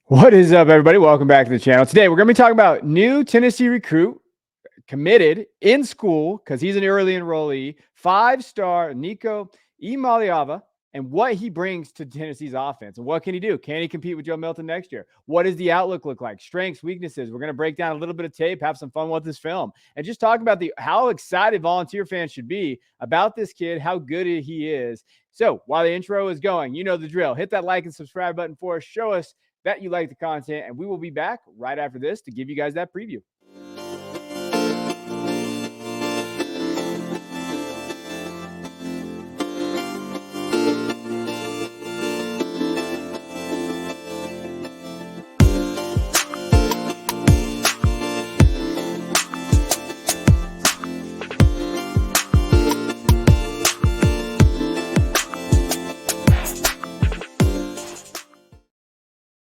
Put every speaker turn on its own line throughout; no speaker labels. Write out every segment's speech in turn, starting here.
What is up, everybody? Welcome back to the channel. Today, we're going to be talking about new Tennessee recruit committed in school because he's an early enrollee, 5-star Nico Iamaleava, and what he brings to Tennessee's offense. And what can he do? Can he compete with Joe Milton next year? What does the outlook look like? Strengths, weaknesses. We're going to break down a little bit of tape, have some fun with this film, and just talk about how excited Volunteer fans should be about this kid, how good he is. So while the intro is going, you know the drill. Hit that like and subscribe button for us. Show us that you like the content, and we will be back right after this to give you guys that preview.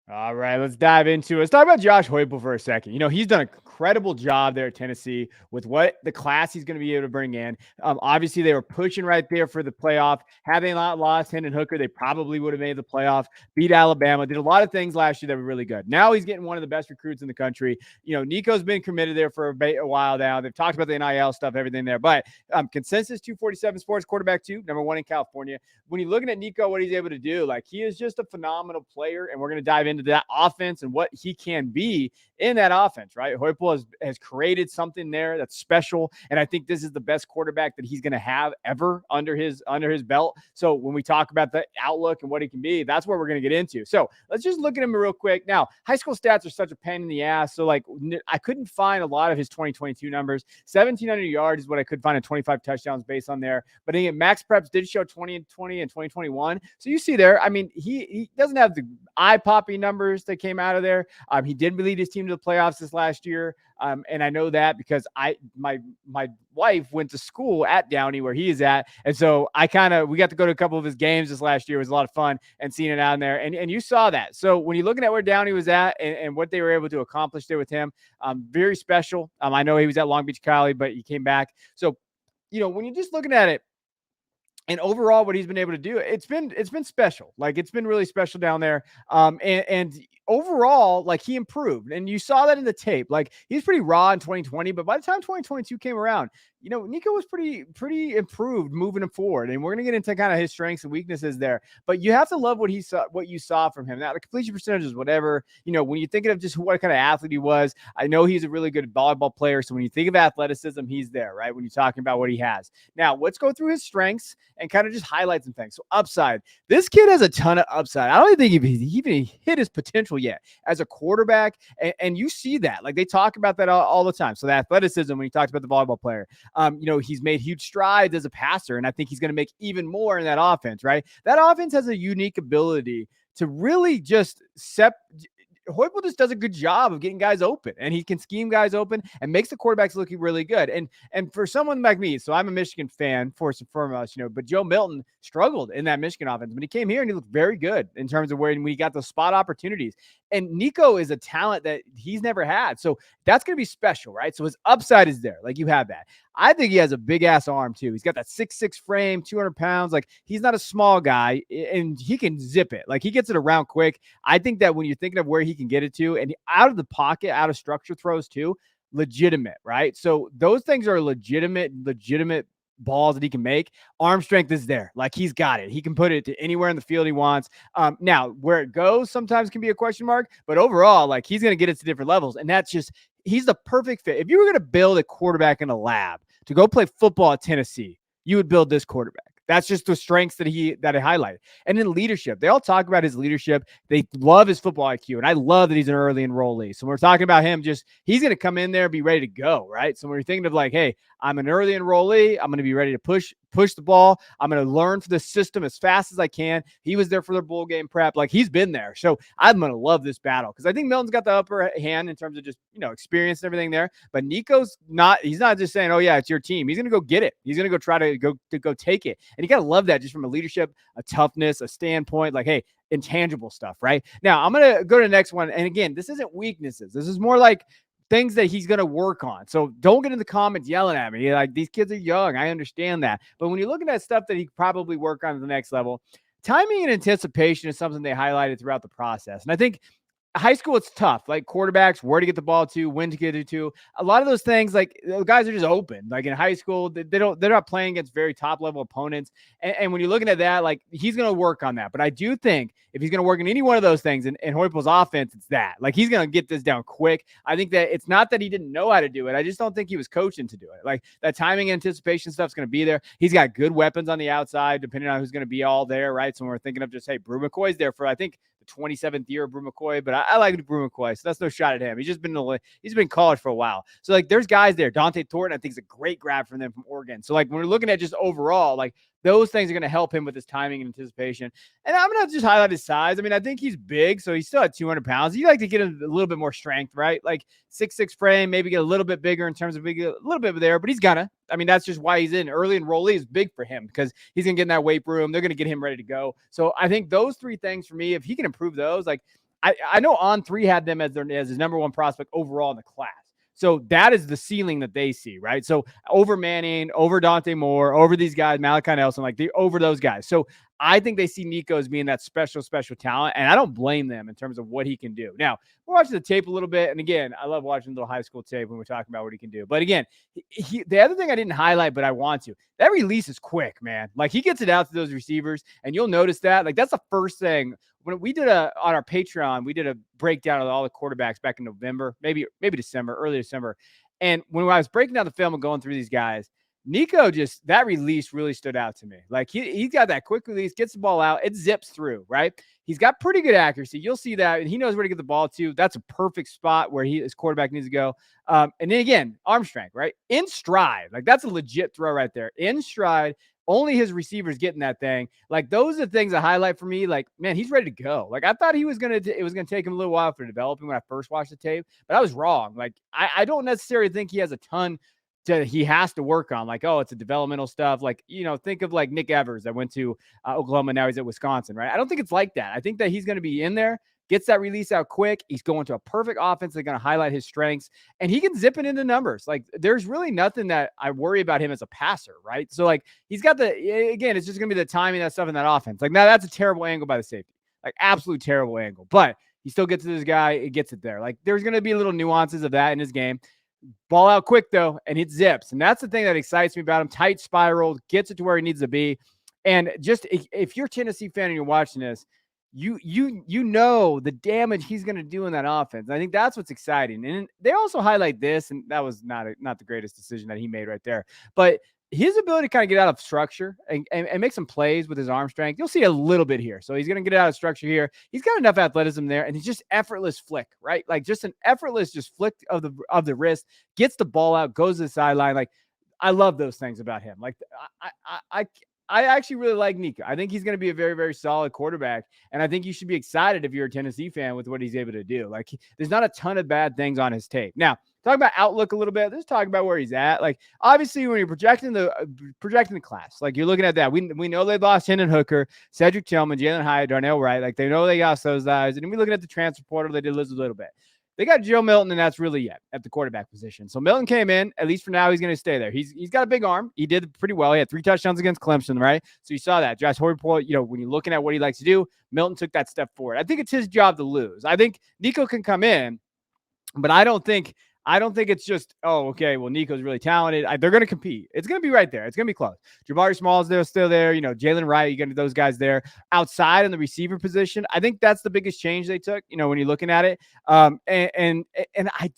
All right, let's dive into it. Let's talk about Josh Heupel for a second. You know, he's done an incredible job there at Tennessee with what the class he's going to be able to bring in. Obviously, they were pushing right there for the playoff. Had they not lost Hendon Hooker, they probably would have made the playoff, beat Alabama, did a lot of things last year that were really good. Now he's getting one of the best recruits in the country. You know, Nico's been committed there for a while now. They've talked about the NIL stuff, everything there. But consensus 247 sports quarterback 2, number 1 in California. When you're looking at Nico, what he's able to do, like he is just a phenomenal player, and we're going to dive into that offense and what he can be in that offense, right? Heupel has created something there that's special, and I think this is the best quarterback that he's going to have ever under his belt. So when we talk about the outlook and what he can be, that's where we're going to get into. So let's just look at him real quick. Now, high school stats are such a pain in the ass, so like I couldn't find a lot of his 2022 numbers. 1,700 yards is what I could find, at 25 touchdowns based on there. But again, maxpreps did show 20 and 20 and 2021. So you see there, I mean, he doesn't have the eye-popping numbers that came out of there. He did lead his team to the playoffs this last year. And I know that because my wife went to school at Downey where he is at. And so we got to go to a couple of his games this last year. It was a lot of fun and seeing it out there. And you saw that. So when you're looking at where Downey was at and what they were able to accomplish there with him, very special. I know he was at Long Beach Cali, but he came back. So, you know, when you're just looking at it, and overall, what he's been able to do, it's been special. Like it's been really special down there. And overall, like he improved, and you saw that in the tape. Like he's pretty raw in 2020, but by the time 2022 came around, you know, Nico was pretty improved moving him forward. And we're gonna get into kind of his strengths and weaknesses there. But you have to love what you saw from him. Now the completion percentages, whatever. You know, when you think of just what kind of athlete he was, I know he's a really good volleyball player. So when you think of athleticism, he's there, right? When you're talking about what he has. Now let's go through his strengths and kind of just highlight some things. So upside, this kid has a ton of upside. I don't even think he even hit his potential yet as a quarterback. And you see that, like they talk about that all the time. So the athleticism, when he talks about the volleyball player, you know, he's made huge strides as a passer. And I think he's going to make even more in that offense, right? That offense has a unique ability to really just Heupel just does a good job of getting guys open, and he can scheme guys open and makes the quarterbacks looking really good. And for someone like me, so I'm a Michigan fan, first and foremost, you know, but Joe Milton struggled in that Michigan offense, but he came here and he looked very good in terms of when he got those spot opportunities. And Nico is a talent that he's never had. So that's going to be special, right? So his upside is there. Like you have that. I think he has a big ass arm too. He's got that 6'6" frame, 200 pounds. Like he's not a small guy, and he can zip it. Like he gets it around quick. I think that when you're thinking of where he can get it to, and out of the pocket, out of structure throws too, legitimate, right? So those things are legitimate balls that he can make. Arm strength is there. Like he's got it. He can put it to anywhere in the field he wants. Now where it goes sometimes can be a question mark, but overall, like he's going to get it to different levels. And that's just, he's the perfect fit. If you were going to build a quarterback in a lab to go play football at Tennessee, you would build this quarterback. That's just the strengths that I highlighted. And in leadership, they all talk about his leadership. They love his football IQ, and I love that he's an early enrollee. So when we're talking about him, he's going to come in there and be ready to go, right? So when you're thinking of like, hey, I'm an early enrollee, I'm going to be ready to push the ball. I'm going to learn for the system as fast as I can. He was there for their bowl game prep. Like he's been there. So I'm going to love this battle because I think Milton's got the upper hand in terms of just, you know, experience and everything there. But Nico's he's not just saying, oh yeah, it's your team. He's going to go get it. He's going to go try to go take it. And you got to love that just from a leadership, a toughness, a standpoint, like, hey, intangible stuff, right? Now I'm going to go to the next one. And again, this isn't weaknesses. This is more like things that he's going to work on. So don't get in the comments yelling at me. Like, these kids are young. I understand that. But when you're looking at stuff that he could probably work on at the next level, timing and anticipation is something they highlighted throughout the process. And I think high school, it's tough. Like quarterbacks, where to get the ball to, when to get it to. A lot of those things, like the guys are just open. Like in high school, they're not playing against very top level opponents. And when you're looking at that, like he's going to work on that. But I do think if he's going to work in any one of those things in Heupel's offense, it's that. Like he's going to get this down quick. I think that it's not that he didn't know how to do it. I just don't think he was coaching to do it. Like that timing and anticipation stuff's going to be there. He's got good weapons on the outside, depending on who's going to be all there, right? So when we're thinking of just, hey, Brew McCoy's there for, I think, 27th year of Brew McCoy, but I like Brew McCoy, so that's no shot at him. He's been college for a while. So like there's guys there. Dante Thornton, I think, is a great grab from them from Oregon. So like when we're looking at just overall, like those things are going to help him with his timing and anticipation. And I'm going to just highlight his size. I mean, I think he's big, so he's still at 200 pounds. You like to get a little bit more strength, right? Like 6'6" frame, maybe get a little bit bigger in terms of a little bit there, but he's gonna. I mean, that's just why he's in. Early enrollee is big for him because he's going to get in that weight room. They're going to get him ready to go. So I think those three things for me, if he can improve those, like I know On3 had them as his number one prospect overall in the class. So that is the ceiling that they see, right? So over Manning, over Dante Moore, over these guys, Malachi Nelson, like they over those guys. So I think they see Nico as being that special talent, and I don't blame them in terms of what he can do. Now, we're watching the tape a little bit, and again, I love watching the high school tape when we're talking about what he can do. But again, the other thing I didn't highlight, but I want to, that release is quick, man. Like he gets it out to those receivers, and you'll notice that. Like that's the first thing. When we did on our Patreon, we did a breakdown of all the quarterbacks back in November, maybe December, early December. And when I was breaking down the film and going through these guys, Nico that release really stood out to me. Like he's got that quick release, gets the ball out, it zips through, right? He's got pretty good accuracy. You'll see that, and he knows where to get the ball to. That's a perfect spot where his quarterback needs to go. And then again, arm strength, right? In stride. Like that's a legit throw right there. In stride. Only his receivers getting that thing. Like those are the things that highlight for me. Like, man, he's ready to go. Like I thought it was gonna take him a little while for developing when I first watched the tape, but I was wrong. Like I don't necessarily think he has a ton he has to work on. Like, oh, it's a developmental stuff. Like, think of like Nick Evers that went to Oklahoma. Now he's at Wisconsin, right? I don't think it's like that. I think that he's going to be in there, gets that release out quick. He's going to a perfect offense. They're going to highlight his strengths, and he can zip it into numbers. Like there's really nothing that I worry about him as a passer, right? So like he's got again, it's just going to be the timing, that stuff in that offense. Like now that's a terrible angle by the safety, like absolute terrible angle, but he still gets to this guy. It gets it there. Like there's going to be little nuances of that in his game. Ball out quick though, and it zips. And that's the thing that excites me about him. Tight spiral, gets it to where he needs to be. And just if you're a Tennessee fan and you're watching this, you know the damage he's going to do in that offense. I think that's what's exciting. And they also highlight this, and that was not the greatest decision that he made right there. But his ability to kind of get out of structure and make some plays with his arm strength, you'll see a little bit here. So he's going to get out of structure here. He's got enough athleticism there, and he's just effortless flick, right? Like just an effortless just flick of the wrist, gets the ball out, goes to the sideline. Like I love those things about him. Like I actually really like Nico. I think he's going to be a very, very solid quarterback. And I think you should be excited if you're a Tennessee fan with what he's able to do. Like there's not a ton of bad things on his tape. Now, talk about outlook a little bit. Let's talk about where he's at. Like obviously when you're projecting the class, like you're looking at that, we know they lost Hendon Hooker, Cedric Tillman, Jalen Hyatt, Darnell Wright. Like they know they lost those guys. And then we're looking at the transfer portal. They did lose a little bit. They got Joe Milton, and that's really it at the quarterback position. So Milton came in. At least for now, he's going to stay there. He's got a big arm. He did pretty well. He had 3 touchdowns against Clemson, right? So you saw that. Josh Heupel, when you're looking at what he likes to do, Milton took that step forward. I think it's his job to lose. I think Nico can come in, but I don't think it's just, oh, okay, well, Nico's really talented. They're going to compete. It's going to be right there. It's going to be close. Jabari Small's still there. Jalen Wright, you got those guys there. Outside in the receiver position, I think that's the biggest change they took, when you're looking at it. And I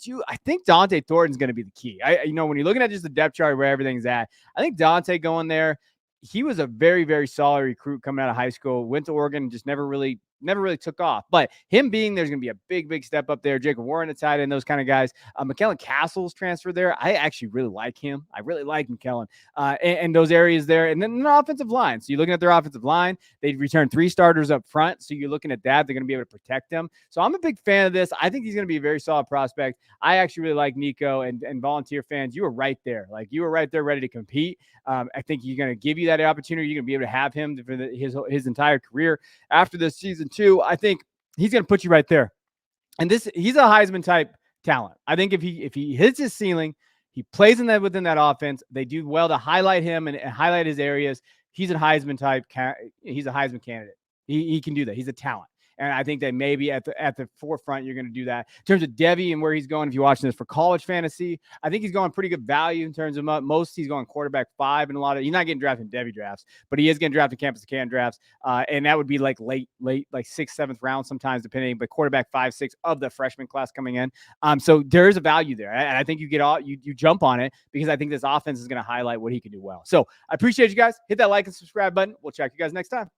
think Dante Thornton's going to be the key. When you're looking at just the depth chart where everything's at, I think Dante going there, he was a very, very solid recruit coming out of high school, went to Oregon, just never really took off. But him being there's going to be a big, big step up there. Jacob Warren, a tight end, those kind of guys. McKellen Castle's transfer there. I actually really like him. I really like McKellen and those areas there. And then the offensive line. So you're looking at their offensive line. They returned 3 starters up front. So you're looking at that. They're going to be able to protect them. So I'm a big fan of this. I think he's going to be a very solid prospect. I actually really like Nico, and Volunteer fans. You were right there. Like you were right there ready to compete. I think he's going to give you that opportunity. You're going to be able to have him for his entire career after this season too. I think he's going to put you right there. And he's a Heisman type talent. I think if he hits his ceiling, he plays within that offense. They do well to highlight him and highlight his areas. He's a Heisman type. He's a Heisman candidate. He can do that. He's a talent. And I think that maybe at the forefront, you're going to do that. In terms of Devy and where he's going, if you're watching this for college fantasy, I think he's going pretty good value in terms of most. He's going quarterback 5 and a lot of. He's not getting drafted in Devy drafts, but he is getting drafted in Campus Can drafts, and that would be like late, like 6th, 7th round sometimes, depending. But quarterback 5, 6 of the freshman class coming in. So there is a value there, and I think you get all you jump on it because I think this offense is going to highlight what he can do well. So I appreciate you guys. Hit that like and subscribe button. We'll check you guys next time.